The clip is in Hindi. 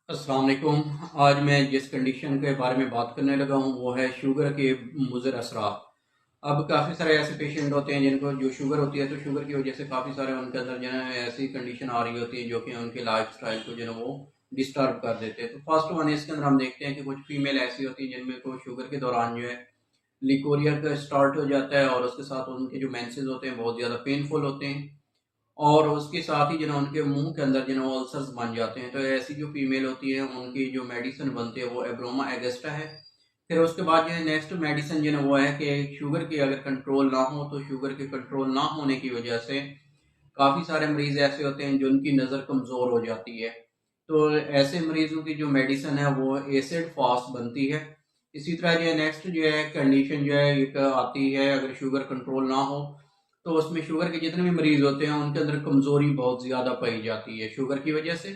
अस्सलाम वालेकुम। आज मैं जिस कंडीशन के बारे में बात करने लगा हूँ वो है शुगर के मुज़र असरात। अब काफ़ी सारे ऐसे पेशेंट होते हैं जिनको जो शुगर होती है, तो शुगर की वजह से काफ़ी सारे उनके अंदर जो है ऐसी कंडीशन आ रही होती है जो कि उनके लाइफस्टाइल को जो है वो डिस्टर्ब कर देते हैं। तो फर्स्ट वन इसके अंदर हम देखते हैं कि कुछ फीमेल ऐसी होती हैं जिनमें को शुगर के दौरान जो है लिकोरिया का स्टार्ट हो जाता है और उसके साथ उनके जो मेंसेस होते हैं बहुत ज़्यादा पेनफुल होते हैं और उसके साथ ही जो है उनके मुंह के अंदर जो है वो अल्सर्स बन जाते हैं। तो ऐसी जो फीमेल होती है उनकी जो मेडिसिन बनती है वो एब्रोमा एगस्टा है। फिर उसके बाद जो है नेक्स्ट मेडिसिन जो है वो है कि शुगर की अगर कंट्रोल ना हो, तो शुगर के कंट्रोल ना होने की वजह से काफ़ी सारे मरीज ऐसे होते हैं जिनकी नज़र कमज़ोर हो जाती है। तो ऐसे मरीजों की जो मेडिसिन है वो एसिड फास्ट बनती है। इसी तरह जो है नेक्स्ट जो है कंडीशन जो है एक आती है, अगर शुगर कंट्रोल ना हो तो उसमें शुगर के जितने भी मरीज होते हैं उनके अंदर कमज़ोरी बहुत ज़्यादा पाई जाती है शुगर की वजह से।